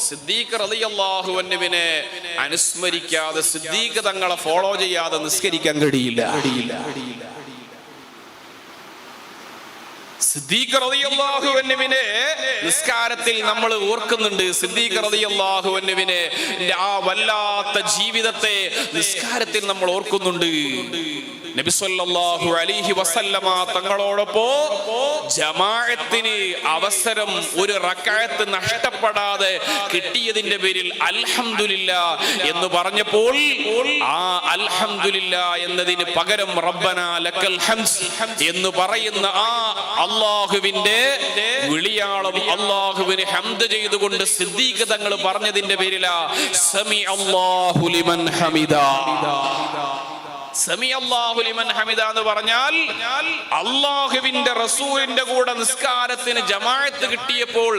സിദ്ദീഖ് റളിയല്ലാഹു അൻഹുവിനെ അനുസ്മരിക്കാതെ, സിദ്ദീഖ് തങ്ങളെ ഫോളോ ചെയ്യാതെ നിസ്കരിക്കാൻ കഴിയില്ല. സിദ്ദീഖ് റളിയല്ലാഹു അൻഹുവിനെ നിസ്കാരത്തിൽ നമ്മൾ ഓർക്കുന്നുണ്ട്. സിദ്ദീഖ് റളിയല്ലാഹു അൻഹുവിനെ ആ വല്ലാത്ത ജീവിതത്തെ നിസ്കാരത്തിൽ നമ്മൾ ഓർക്കുന്നുണ്ട്. നബി സല്ലല്ലാഹു അലൈഹി വസല്ലമ തങ്ങളോടൊപ്പം ജമാഅത്തിന് അവസരം ഒരു റക്അത്ത് നഷ്ടപ്പെടാതെ കിട്ടിയതിന്റെ പേരിൽ അൽഹംദുലില്ലാ എന്ന് പറഞ്ഞപ്പോൾ ആ അൽഹംദുലില്ലാ എന്നതിന് പകരം റബ്ബനാ ലക്കൽ ഹംദ് എന്ന് പറയുന്ന ആ അല്ലാഹുവിന്റെ വിളിയാളം, അല്ലാഹുവിനെ ഹംദ് ചെയ്തുകൊണ്ട് സിദ്ദീഖ് തങ്ങൾ പറഞ്ഞതിന്റെ പേരിലാ സമി അല്ലാഹു ലിമൻ ഹമിദാ. സമിഅല്ലാഹു ലിമൻ ഹമിദ എന്ന് പറഞ്ഞാൽ അല്ലാഹുവിന്റെ റസൂലിന്റെ കൂടെ നിസ്കാരത്തിന് ജമാഅത്ത് കിട്ടിയപ്പോൾ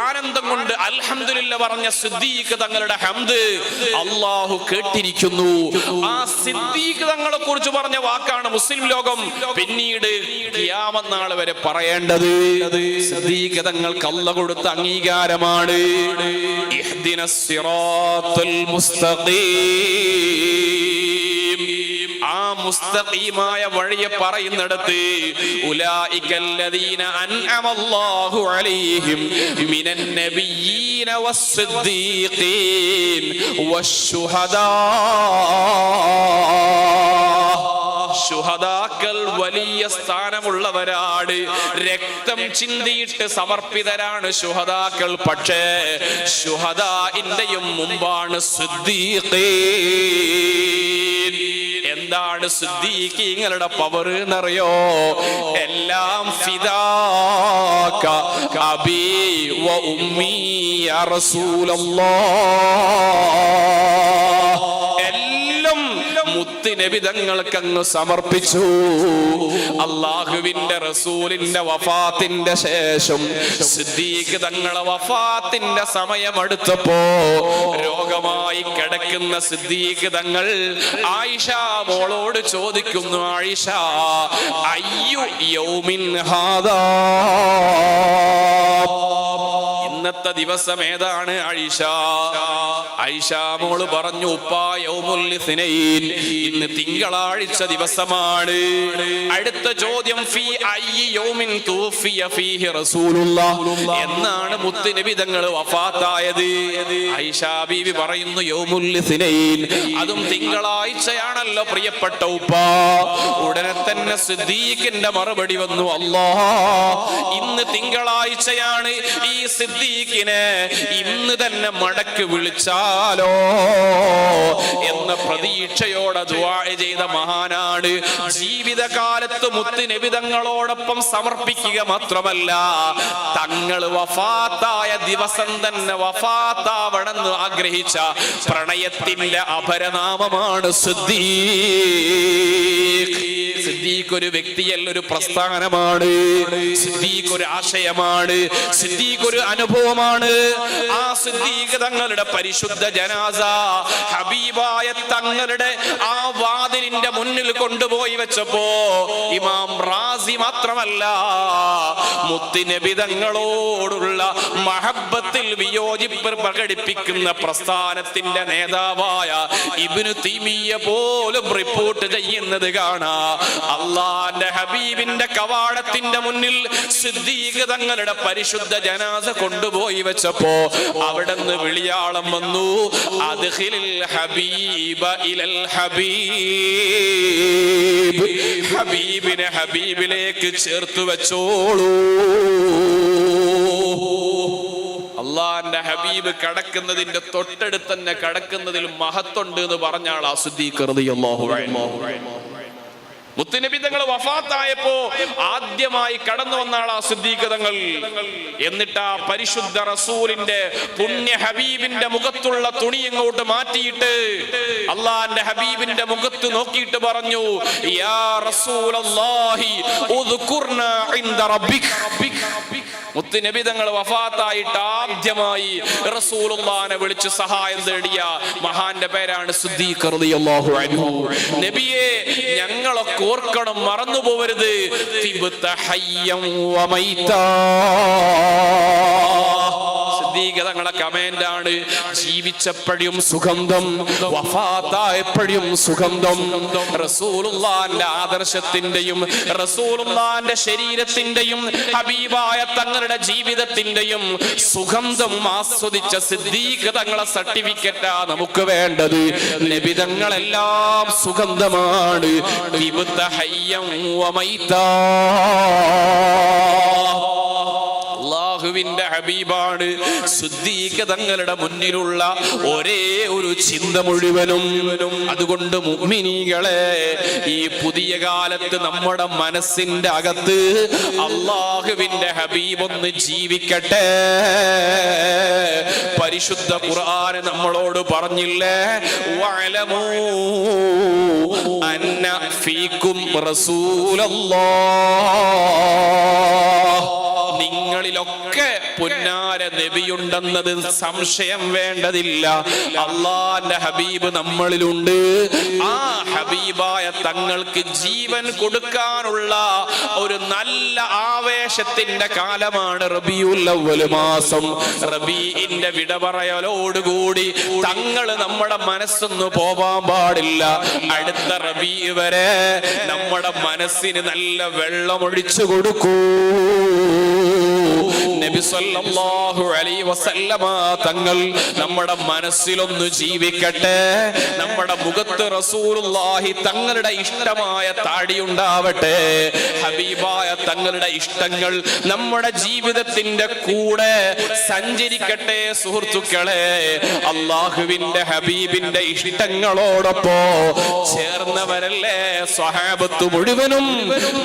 ആനന്ദം കൊണ്ട് അൽഹംദുലില്ലാ പറഞ്ഞ സിദ്ദീഖ് തങ്ങളുടെ ഹംദ് അല്ലാഹു കേട്ടിരിക്കുന്നു. ആ സിദ്ദീഖ് തങ്ങളെ കുറിച്ച് പറഞ്ഞ വാക്കാണ് മുസ്ലിം ലോകം പിന്നീട് ഖിയാമത്ത് നാൾ വരെ പറയേണ്ടത്. സിദ്ദീഖ് തങ്ങൾക്ക് അല്ലാഹു കൊടുത്ത അംഗീകാരമാണ്. ഇഹ്ദിനസ് സിറാത്തുൽ മുസ്തഖീം. ആ മുസ്തഖീമായ വഴിയെ പറയുന്നിടത്ത് ഉലൈകല്ലദീന അൻഅമല്ലാഹു അലൈഹിം മിനൻ നബിയ്യീന വസ്സിദ്ദീഖീൻ വശുഹദാ. ശുഹദാക്കൾ വലിയ സ്ഥാനമുള്ളവരാണ്, രക്തം ചിന്തിയിട്ട് സമർപ്പിതരാണ് ശുഹദാക്കൾ. പക്ഷേ ശുഹദാഇന്റെയും മുമ്പാണ് സിദ്ദീഖീൻ. എന്താണ് സിദ്ദീഖീങ്ങളുടെ പവർ എന്നറിയോ? എല്ലാം ഫിദാക അബീ വ ഉമ്മീ യാ റസൂലല്ലാഹ്. എല്ലാം മുത്തുനബി തങ്ങൾക്ക് അങ്ങ് സമർപ്പിച്ചു. അല്ലാഹുവിന്റെ റസൂലിന്റെ വഫാത്തിന്റെ ശേഷം സിദ്ദീഖ് തങ്ങളെ വഫാത്തിന്റെ സമയം അടുത്തപ്പോ രോഗമായി കിടക്കുന്ന സിദ്ദീഖ് തങ്ങൾ ആയിഷ മോളോട് ചോദിക്കുന്നു, ആയിഷ അയ്യു യൗമിൻ ഹാദാ, ഇന്നത്തെ ദിവസം ഏതാണ് ആയിഷ? ആയിഷ മോള് പറഞ്ഞു, ഉപ്പാ യൗമുൽ ഇസ്നൈൻ, ഇന്ന് തിങ്കളാഴ്ച ദിവസമാണ്. അടുത്ത ചോദ്യം, ഫീ അയ്യി യൗമിൻ തൂഫിയ ഫീഹി റസൂലുള്ളാഹ്, എന്നാണ് മുത്തുനബി തങ്ങൾ വഫാത്തായത്? ആയിഷ ബീവി പറയുന്നു യൗമുൽ ഇസ്നൈൻ, അതും തിങ്കളാഴ്ചയാണല്ലോ പ്രിയപ്പെട്ട ഉപ്പാ. ഉടനെ തന്നെ സിദ്ദീഖിന്റെ മറുപടി വന്നു, അല്ലാഹ് ഇന്ന് തിങ്കളാഴ്ചയാണ്, ഈ സിദ്ദീഖിനെ ഇന്ന് തന്നെ മടക്ക് വിളിച്ചാലോ എന്ന പ്രതീക്ഷയോടെ ദുആ ചെയ്ത മഹാനാണ്. ജീവിതകാലത്ത് മുത്തുനബി തങ്ങളോടൊപ്പം സമർപ്പിക്കുക മാത്രമല്ല, തങ്ങൾ വഫാത്തായ ദിവസം തന്നെ വഫാത്താവണമെന്ന് ആഗ്രഹിച്ച പ്രണയത്തിന്റെ അപരനാമമാണ് സിദ്ദീഖ്. സിദ്ദീഖ് ഒരു വ്യക്തിയല്ല, ഒരു പ്രസ്ഥാനമാണ്. സിദ്ദീഖ് ഒരു ആശയമാണ്. സിദ്ദീഖ് ഒരു അനുഭവമാണ്. ആ സിദ്ദീഖ് തങ്ങളുടെ പരിശുദ്ധ ജനാസ ഹബീബായ തങ്ങളുടെ ആ വാതിലിന്റെ മുന്നിൽ കൊണ്ടുപോയി വെച്ചപ്പോ ഇമാം റാസി മാത്രമല്ല, മുത്തുനബി തങ്ങളോടുള്ള മഹബ്ബത്തിൽ വിയോജിപ്പ് പ്രകടിപ്പിക്കുന്ന പ്രസ്ഥാനത്തിന്റെ നേതാവായ ഇബ്നു തൈമിയ്യ പോലും റിപ്പോർട്ട് ചെയ്യുന്നത് കാണാം. അല്ലാഹുവിന്റെ ഹബീബിന്റെ കവാടത്തിന്റെ മുന്നിൽ സിദ്ദീഖ് തങ്ങളുടെ പരിശുദ്ധ ജനാസ കൊണ്ടുപോയി വെച്ചപ്പോ അവിടുന്ന് വിളിയാളം വന്നു, അദ്ഖിലിൽ ഹബീബ ഇലൽ ഹബീബ്, ഹബീബിനെ ഹബീബിലേക്ക് ചേർത്ത് വെച്ചോളൂ. അള്ളാന്റെ ഹബീബ് കടക്കുന്നതിന്റെ തൊട്ടടുത്ത് തന്നെ കടക്കുന്നതിൽ മഹത്വണ്ട് എന്ന് പറഞ്ഞാൾ ആ സിദ്ദീഖ് റളിയല്ലാഹു അൻഹു. മുത്തുനബി തങ്ങൾ വഫാത്തായപ്പോ ആദ്യമായി കടന്നു വന്ന ആളാ സിദ്ദീഖ് തങ്ങൾ. എന്നിട്ട് ആ പരിശുദ്ധ റസൂലിന്റെ പുണ്യ ഹബീബിന്റെ മുഖത്തുള്ള തുണി അങ്ങോട്ട് മാറ്റിയിട്ട് അള്ളാന്റെ ഹബീബിന്റെ മുഖത്ത് നോക്കിയിട്ട് പറഞ്ഞു, യാ റസൂലല്ലാഹി ഉദ്കുർനാ ഇൻദ റബ്ബിക്. മുത്തുനബി തങ്ങൾ വഫാത്തായിട്ട് ആദ്യമായി റസൂലുള്ളാഹിനെ വിളിച്ച് സഹായം തേടിയ മഹാന്റെ പേരാണ് സിദ്ദീഖ് റളിയല്ലാഹു അൻഹു. നബിയെ, ഞങ്ങളൊക്കെ ഓർക്കണം, മറന്നു പോവരുത്. തിബ്ത ഹയ്യം വമൈതാ. സിദ്ദീഖ് തങ്ങളുടെ കമന്റ് ആണ്, ജീവിച്ചപ്പോഴും സുഗന്ധം, വഫാത്തായപ്പോഴും സുഗന്ധം. റസൂലുള്ളാഹിന്റെ ആദർശത്തിന്റെയും റസൂലുള്ളാഹിന്റെ ശരീരത്തിന്റെയും ഹബീബായ തങ്ങളുടെ ജീവിതത്തിന്റെയും സുഗന്ധം ആസ്വദിച്ച സിദ്ദീഖ് തങ്ങളെ സർട്ടിഫിക്കറ്റാ നമുക്ക് വേണ്ടത്. നബി തങ്ങളെല്ലാം സുഗന്ധമാണ്. തിബ്ത ഹയ്യം വമൈതാ. അല്ലാഹുവിന്റെ ഹബീബാണ്. സിദ്ദീഖ് തങ്ങളുടെ മുന്നിലുള്ള ഒരേ ഒരു ചിന്ത മുഴുവനും. അതുകൊണ്ട് മുഅ്മിനീകളെ, ഈ പുതിയ കാലത്ത് നമ്മുടെ മനസ്സിന്റെ അകത്ത് അല്ലാഹുവിന്റെ ഹബീബ് ഒന്ന് ജീവിക്കട്ടെ. പരിശുദ്ധ ഖുർആൻ നമ്മളോട് പറഞ്ഞില്ലേ, വഅലമൂ അന്ന ഫീകും റസൂലല്ലാഹ്. നിങ്ങളിലൊക്കെ പുന്നാര നബിയുണ്ടെന്നത് സംശയം വേണ്ടതില്ല. അള്ളാന്റെ ഹബീബ് നമ്മളിലുണ്ട്. ആ ഹബീബായ തങ്ങൾക്ക് ജീവൻ കൊടുക്കാനുള്ള ഒരു നല്ല ആവേശത്തിന്റെ കാലമാണ് റബീഉൽ അവ്വൽ മാസം. റബീഇന്റെ വിട പറയലോടുകൂടി തങ്ങൾ നമ്മുടെ മനസ്സൊന്ന് പോവാൻ പാടില്ല. അടുത്ത റബീ വരെ നമ്മുടെ മനസ്സിന് നല്ല വെള്ളമൊഴിച്ചു കൊടുക്കൂ. നബി സല്ലല്ലാഹു അലൈഹി വസല്ലമ തങ്ങൾ നമ്മുടെ മനസ്സിലൊന്ന് ജീവിക്കട്ടെ. നമ്മുടെ മുഖത്ത് റസൂലുള്ളാഹി തങ്ങളുടെ ഇഷ്ടമായ താടി ഉണ്ടാവട്ടെ. ഹബീബായ തങ്ങളുടെ ഇഷ്ടങ്ങൾ നമ്മുടെ ജീവിതത്തിന്റെ കൂടെ സഞ്ചരിക്കട്ടെ. സുഹൃത്തുക്കളെ, അല്ലാഹുവിന്റെ ഹബീബിന്റെ ഇഷ്ടങ്ങളോടൊപ്പം ചേർന്നവരല്ലേ സ്വഹാബത്ത് മുഴുവനും.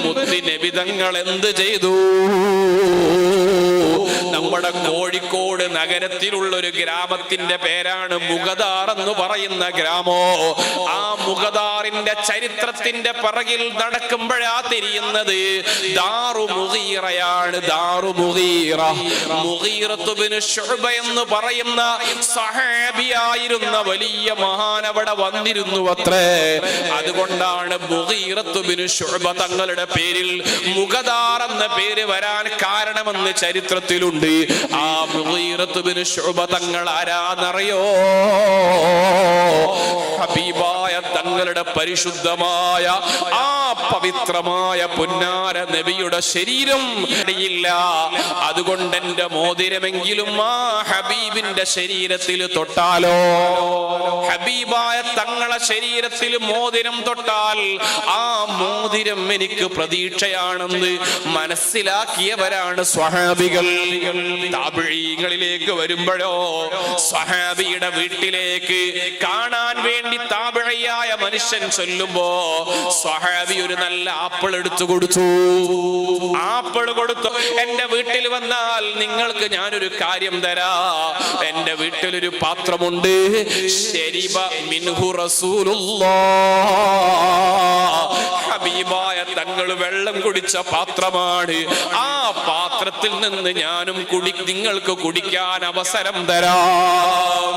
മുത്ത് നബി തങ്ങൾ എന്ത് ചെയ്തു? നമ്മുടെ കോഴിക്കോട് നഗരത്തിലുള്ള ഒരു ഗ്രാമത്തിന്റെ പേരാണ് മുഗദാർ എന്ന് പറയുന്ന ഗ്രാമോ. ആ മുഗദാറിന്റെ ചരിത്രത്തിന്റെ പിറകിൽ നടക്കുമ്പോഴാ തിരിയുന്നത് ദാറു മുഗീറയാണ്. ദാറു മുഗീറ, മുഗീറത്ത് ബിൻ ശുഅബ എന്ന് പറയുന്ന സഹാബിയായിരുന്ന വലിയ മഹാൻ അവിടെ വന്നിരുന്നു അത്രേ. അതുകൊണ്ടാണ് മുഗീറത്ത് ബിൻ ശുഅബ തങ്ങളുടെ പേരിൽ മുഗദാർ എന്ന പേര് വരാൻ കാരണമെന്ന് ചരിത്രത്തിലുണ്ട്. ആ മുഗീറത്ത് ബിൻ ശുഅബ തങ്ങൾ ആരാന്നറിയോ? ഹബീബായ തങ്ങളുടെ പരിശുദ്ധമായ ആ പവിത്രമായ പുന്നാര നബിയുടെ ശരീരം ഇല്ല. അതുകൊണ്ട് എന്റെ മോതിരമെങ്കിലും ആ ഹബീബിന്റെ ശരീരത്തിൽ തൊട്ടാലോ? ഹബീബായ തങ്ങളെ ശരീരത്തിൽ മോതിരം തൊട്ടാൽ ആ മോതിരം എനിക്ക് പ്രതീക്ഷയാണെന്ന് മനസ്സിലാക്കിയവരാണ് സ്വഹാബികൾ. താബിഈങ്ങളിലേക്ക് വരുമ്പോഴോ സ്വഹാബിയുടെ വീട്ടിലേക്ക് കാണാൻ വേണ്ടി താബിഈയായ മനുഷ്യൻ ചൊല്ലുമ്പോ സ്വഹാബി ഒരു നല്ല ആപ്പിൾ എടുത്തു കൊടുത്തു. ആപ്പിൾ കൊടുത്തു. എന്റെ വീട്ടിൽ വന്നാൽ നിങ്ങൾക്ക് ഞാനൊരു കാര്യം തരാ. എന്റെ വീട്ടിലൊരു പാത്രമുണ്ട്. ശരിബ മിൻഹു റസൂലുള്ളാഹ്. ഹബീബായ തങ്ങൾ വെള്ളം കുടിച്ച പാത്രമാണ്. ആ പാത്രത്തിൽ നിന്ന് ഞാനും നിങ്ങൾക്ക് കുടിക്കാൻ അവസരം തരാം.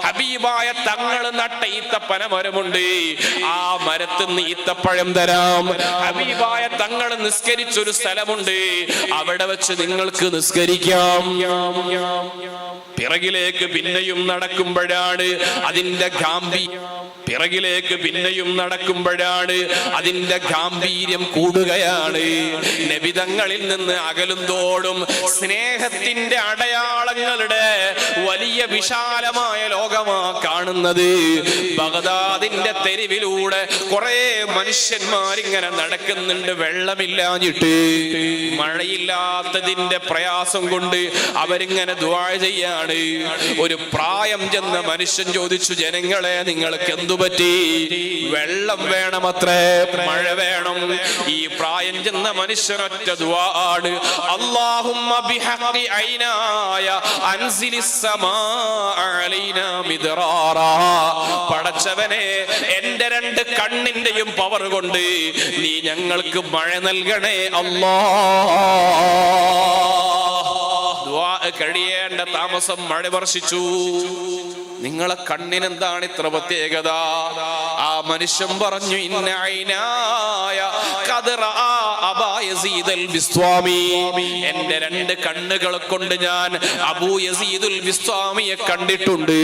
ഹബീബായ തങ്ങൾ നട്ട ഈത്തപ്പന മരമുണ്ട്. ആ മരത്തിൽ നിന്ന് ഈത്തപ്പഴം തരാം. ഹബീബായ തങ്ങൾ നിസ്കരിച്ചൊരു സ്ഥലമുണ്ട്. അവിടെ വെച്ച് നിങ്ങൾക്ക് നിസ്കരിക്കാം. പിറകിലേക്ക് പിന്നെയും നടക്കുമ്പോഴാണ് അതിന്റെ ഗാംഭീര്യം കൂടുകയാണ്. നബിതങ്ങളിൽ നിന്ന് അകലുന്തോടും സ്നേഹത്തിന്റെ അടയാളങ്ങളുടെ വലിയ വിശാലമായ ലോകമാ കാണുന്നത്. ബഗ്ദാദിന്റെ തെരുവിലൂടെ കുറെ മനുഷ്യന്മാരിങ്ങനെ നടക്കുന്നുണ്ട്. വെള്ളമില്ലാഞ്ഞിട്ട്, മഴയില്ലാത്തതിന്റെ പ്രയാസം കൊണ്ട് അവരിങ്ങനെ ദുആ ചെയ്യാണ്. ഒരു പ്രായം ചെന്ന മനുഷ്യൻ ചോദിച്ചു, ജനങ്ങളെ നിങ്ങൾക്ക് എന്തു പറ്റി? വെള്ളം വേണമത്രേ, മഴ വേണം. ഈ പ്രായം ചെന്ന മനുഷ്യനൊറ്റ ദുആ ആണ്, അല്ലാഹുമ്മ ബിഹഖി ഐനായ അൻസിലിസ് സമാഅ അലൈനാ മിദ്റാറാ. പടച്ചവനെ, എന്റെ രണ്ട് കണ്ണിന്റെയും പവർ കൊണ്ട് നീ ഞങ്ങൾക്ക് മഴ നൽകണേ അല്ലാഹ്. ദുആ കഴിയേണ്ട താമസം മഴ വർഷിച്ചു. നിങ്ങളെ കണ്ണിനെന്താണ് ഇത്ര പ്രത്യേകത? ആ മനുഷ്യൻ പറഞ്ഞു, ഇന്ന ഐനായ ഖദ് റആ അബാ യസീദുൽ ബിസ്വാമി. എന്റെ രണ്ട് കണ്ണുകൾ കൊണ്ട് ഞാൻ അബൂ യസീദുൽ ബിസ്വാമിയെ കണ്ടിട്ടുണ്ട്.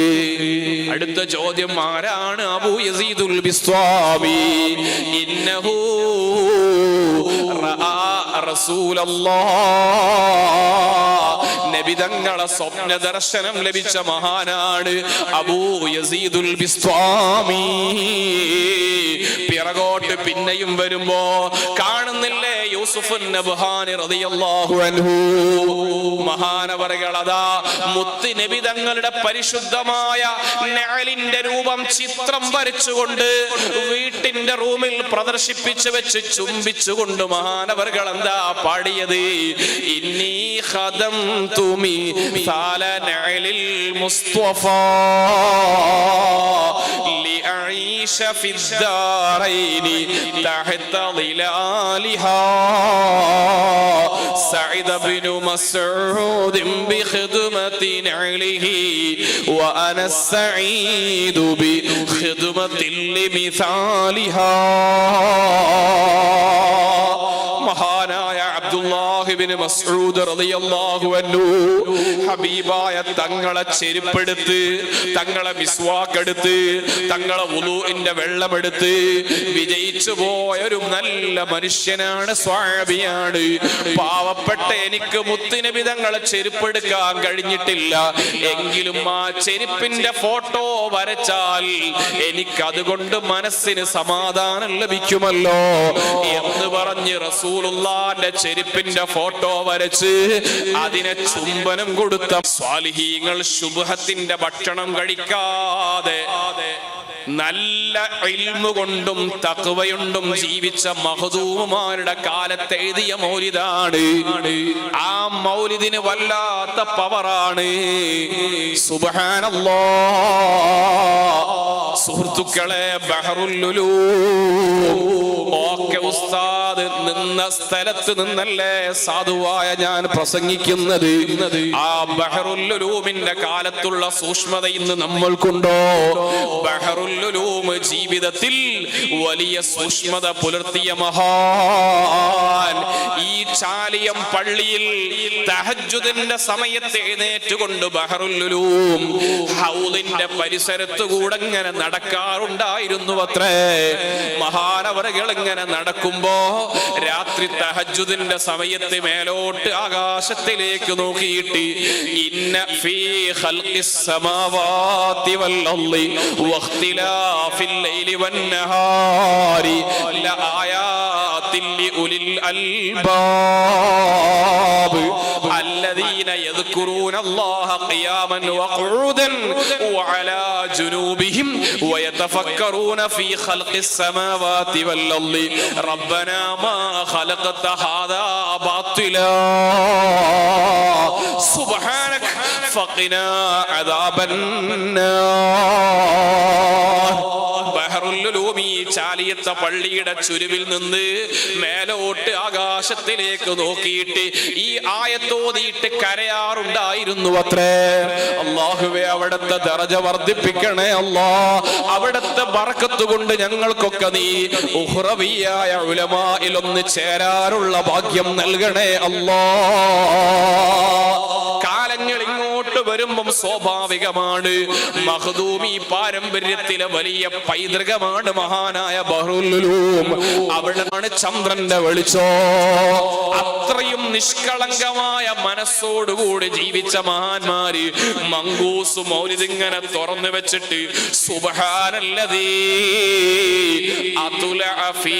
അടുത്ത ചോദ്യം, ആരാണ് അബൂ യസീദുൽ ബിസ്വാമി? ഇന്നഹു റആ റസൂലല്ലാഹ്. നബി തങ്ങളെ സ്വപ്ന ദർശനം ലഭിച്ച മഹാനാണ് അബൂ യസീദുൽ ബിസ്വാമി. പിറകോട്ട് പിന്നെയും വരുമ്പോ കാണുന്നില്ലേ യൂസുഫ് നബ്ഹാനി റളിയല്ലാഹു അൻഹു. മഹാനവറുകൾ അതാ മുത്ത് നബി തങ്ങളുടെ പരിശുദ്ധമായ നഅലിന്റെ രൂപം ചിത്രം വരച്ചുകൊണ്ട് വീട്ടിന്റെ റൂമിൽ പ്രദർശിപ്പിച്ചു വെച്ച് ചുംബിച്ചുകൊണ്ട് മഹാനവറുകൾ എന്താ പാടിയത്? ഇന്നി ഖദംതു മിസാല നഅലിൽ മുസ്തഫാ ലിഅഈശ ഫിദ്ദാറൈനി തഹത ളിലാലിഹാ. സഅദ ഇബ്നു മസ്ഊദ് ബിഖിദ്മതി നഅലിഹി വഅന സഈദു ബിഖിദ്മതി ലിമിസാലിഹാ. മഹാനായ അബ്ദുല്ലാഹ് ഇബ്നു മസ്ഊദ് റളിയല്ലാഹു അൻഹു ഹബീബായ തങ്ങളെ ചെരുപ്പെടുത്ത്, തങ്ങളെ മിസ്വാക്ക് എടുത്ത്, തങ്ങളെ വുളൂഇന്റെ വെള്ളമെടുത്ത് വിജയിച്ചു പോയ ഒരു നല്ല മനുഷ്യനാണ്, സ്വഹാബിയാണ്. പാവപ്പെട്ട എനിക്ക് മുത്തുനബി തങ്ങളെ ചെരുപ്പെടുക്കാൻ കഴിഞ്ഞിട്ടില്ല, എങ്കിലും ആ ചെരുപ്പിന്റെ ഫോട്ടോ വരച്ചാൽ എനിക്കതുകൊണ്ട് മനസ്സിന് സമാധാനം ലഭിക്കുമല്ലോ എന്ന് പറഞ്ഞ് റസൂലുള്ളാഹിന്റെ ചെരുപ്പിന്റെ ഫോട്ടോ വരച്ച് അതിനെ ചുംബനം കൊടുത്ത സ്വാലിഹീങ്ങൾ ശുബ്ഹത്തിന്റെ ഭക്ഷണം കഴിക്കാതെ നല്ല ഇൽമു കൊണ്ടും തഖ്വയുണ്ടും ജീവിച്ച മഖ്ദൂമുമാരുടെ കാലത്ത് എഴുതിയ മൗലിദാണ്. ആ മൗലിദിന് വല്ലാത്ത പവറാണ്. സുബ്ഹാനല്ലാഹ്. സുഹൃത്തുക്കളെ, ബഹറുൽ ഉലൂം ഒക്കെ ഉസ്താദ് നിന്ന സ്ഥലത്ത് നിന്നല്ലേ സാധുവായ ഞാൻ പ്രസംഗിക്കുന്നത്. ആ ബഹറുൽ ഉലൂമിന്റെ കാലത്തുള്ള സൂക്ഷ്മത ഇന്ന് നമ്മൾക്കുണ്ടോ? ബഹറുൽ ഉലൂം ജീവിതത്തിൽ വലിയ സൂക്ഷ്മത പുലർത്തിയ മഹാൻ ഈ ചാലിയം പള്ളിയിൽ തഹജ്ജുദിന്റെ സമയത്ത് എഴുന്നേറ്റുകൊണ്ട് ബഹറുൽ ഉലൂം ഹൗദിന്റെ പരിസരത്ത് കൂടെ ഇങ്ങനെ നടക്കാറുണ്ടായിരുന്നു അത്രേ. മഹാനവറുകൾ ഇങ്ങനെ നടക്കുമ്പോ രാത്രി തഹജ്ജുദിന്റെ സമയത്ത് മേലോട്ട് ആകാശത്തിലേക്ക് നോക്കിയിട്ട് ഇന്ന ഫീ ഖൽഖിസ് സമാവാതി വൽ അർളി വഖ്തിലാഫിൽ ലൈലി വൻ നഹാരി ലആയാതിൻ ലിഉലിൽ അൽബാബ് الذين يذكرون الله قياما وقعودا وعلى جنوبهم ويتفكرون في خلق السماوات والأرض ربنا ما خلقت هذا باطلا سبحانك فقنا عذاب النار. ചാലിയത്ത പള്ളിയുടെ ചുരുവിൽ നിന്ന് മേലോട്ട് ആകാശത്തിലേക്ക് നോക്കിയിട്ട് ഈ ആയത്തോതിയിട്ട് കരയാറുണ്ടായിരുന്നു അത്രേ. അല്ലാഹുവേ, അവിടുത്തെ ദറജ വർദ്ധിപ്പിക്കണേ അല്ലാ. അവിടുത്തെ ബർക്കത്ത് കൊണ്ട് ഞങ്ങൾക്കൊക്കെ നീ ഉഖ്റവിയായ ഉലമായിൽ ഒന്ന് ചേരാനുള്ള ഭാഗ്യം നൽകണേ അല്ലാ. കാലങ്ങൾ ഇങ്ങോട്ട് വരുമ്പം സ്വാഭാവികമാണ് മഖ്ദൂമി പാരമ്പര്യത്തിലെ വലിയ പൈതൃകമാണ് മഹാനായ ബഹറുൽ ഉലൂം. അവിടെയാണ് ചന്ദ്രന്റെ വെളിച്ചോ. അത്രയും നിഷ്കളങ്കമായ മനസ്സോടുകൂടി ജീവിച്ച മഹാന്മാര് മങ്കൂസ് മൗലിദ് ഇങ്ങനെ തുറന്നു വെച്ചിട്ട് സുബ്ഹാനല്ലദീ അതുലഅ ഫീ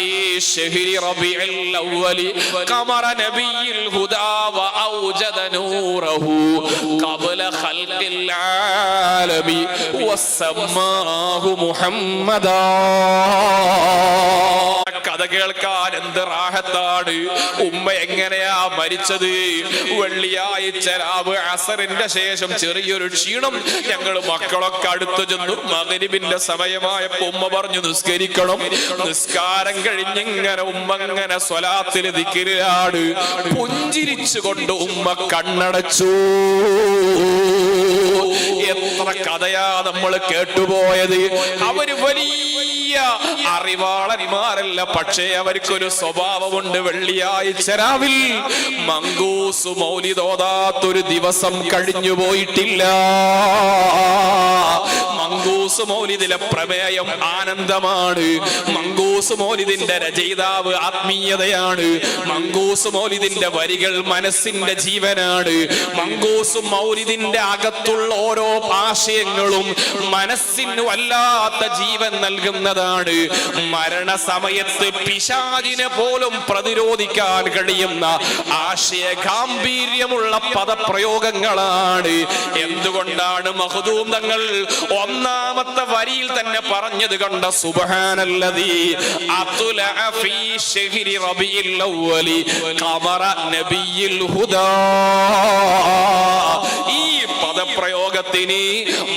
ശഹ്രി റബീഉൽ അവ്വലി ഖമറ നബിയിൽ ഹുദാ വ ഔജദ നൂറഹു ഖബ്ല ഖൽഖിൽ ആലമി വസമ്മാഹു മുഹമ്മദാ. കഥ കേൾക്കാൻ എന്ത് റാഹത്താണ്. ഉമ്മ എങ്ങനെയാ മരിച്ചത്? വെള്ളിയാഴ്ച രാവ് അസറിന്റെ ശേഷം ചെറിയൊരു ക്ഷീണം. ഞങ്ങൾ മക്കളൊക്കെ അടുത്തു ചെന്നു. മഗ്‌രിബിന്റെ സമയമായപ്പോ ഉമ്മ പറഞ്ഞു നിസ്കരിക്കണം. നിസ്കാരം കഴിഞ്ഞിങ്ങനെ ഉമ്മ ഇങ്ങനെ സ്വലാത്തിൽ ദിക്റിലാണ്. പുഞ്ചിരിച്ചുകൊണ്ട് ഉമ്മ കണ്ണടച്ചു. എത്ര കഥയാ നമ്മൾ കേട്ടുപോയത്. അവര് വലിയ അറിവാളന്മാരല്ല, പക്ഷേ അവർക്കൊരു സ്വഭാവമുണ്ട്. വെള്ളിയാഴ്ച രാവിൽ മങ്കൂസ് മൗലിദോതാത്തൊരു ദിവസം കഴിഞ്ഞു പോയിട്ടില്ല. മങ്കൂസ് മൗലിദിലെ പ്രമേയം ആനന്ദമാണ്. മങ്കൂസ് മൗലിദിന്റെ രചയിതാവ് ആത്മീയതയാണ്. മങ്കൂസ് മൗലിദിന്റെ വരികൾ മനസ്സിന്റെ ജീവനാണ്. മങ്കൂസ് മൗലിദിന്റെ അകത്തുള്ള ഓരോ ആശയങ്ങളും മനസ്സിന് വല്ലാത്ത ജീവൻ നൽകുന്നതാണ്. മരണസമയത്ത് പിശാചിനെ പോലും പ്രതിരോധിക്കാൻ കഴിയുന്ന ആശയ ഗാംഭീര്യമുള്ള പദപ്രയോഗങ്ങളാണ്. എന്തുകൊണ്ടാണ് മഖ്ദൂം തങ്ങൾ ഒന്നാമത്തെ വരിയിൽ തന്നെ പറഞ്ഞത് കണ്ട സുബ്ഹാനല്ലദീ അത്ലഅ ഫീ ശഹ്രി റബീഇൽ അവ്വലി ഖമറ നബിയിൽ ഹുദാ. ഈ പദപ്രയോഗത്തിന്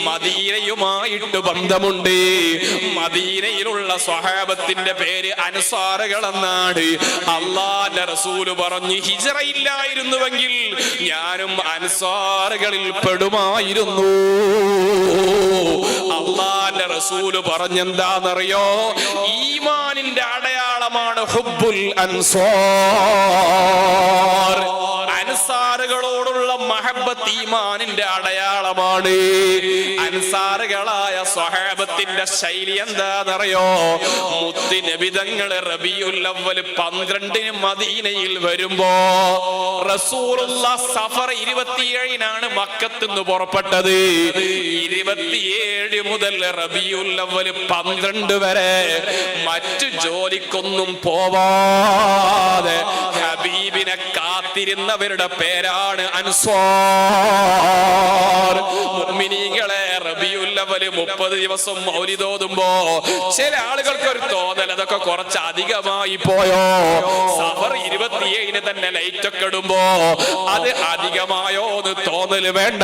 മദീനയുമായിട്ട് ബന്ധമുണ്ട്. മദീനയിലുള്ള സ്വഹാബത്തിന്റെ പേര് അൻസാറുകൾ എന്നാണ്. അല്ലാഹുവിന്റെ റസൂല് പറഞ്ഞു ഹിജ്റയില്ലായിരുന്നുവെങ്കിൽ ഞാനും അൻസാറുകളിൽ പെടുമായിരുന്നു. അല്ലാഹുവിന്റെ റസൂല് പറഞ്ഞെന്താണെന്നറിയോ? ഈമാനിന്റെ അടയാളമാണ് ഹുബ്ബുൽ അൻസാർ. അൻസാറുകളോടുള്ള മഹബ്ബത്ത് ഈമാനിന്റെ അടയാളമാണ്. അൻസാറുകളായ സ്വഹാബത്തിന്റെ ശൈലി എന്താണെന്നറിയോ? മുത്ത് നബി തങ്ങൾ റബീഉൽ അവ്വൽ 12 മദീനയിൽ വരുമ്പോ റസൂലുള്ളാഹ് സഫർ 27 മക്കത്ത് നിന്ന് പുറപ്പെട്ടത്. 27 മുതൽ റബീഉൽ അവ്വൽ 12 വരെ മറ്റു ജോലിക്കൊന്നും പോവാതെ ഹബീബിനെ കാത്തിരുന്നവരുടെ പേരാണ് അൻസ്വാർ. മുഅ്മിനീങ്ങളെ, റബീഉൽ അവ്വൽ 30 ദിവസം മൗലിദ് ഓതുമ്പോ ചില ആളുകൾക്ക് ഒരു തോന്നൽ അതൊക്കെ കുറച്ച് അധികമായി പോയോ. സഫർ 27 തന്നെ ലൈറ്റ് ഒക്കെ ഇടുമ്പോ അത് അധികമായോ എന്ന് തോന്നൽ വേണ്ട.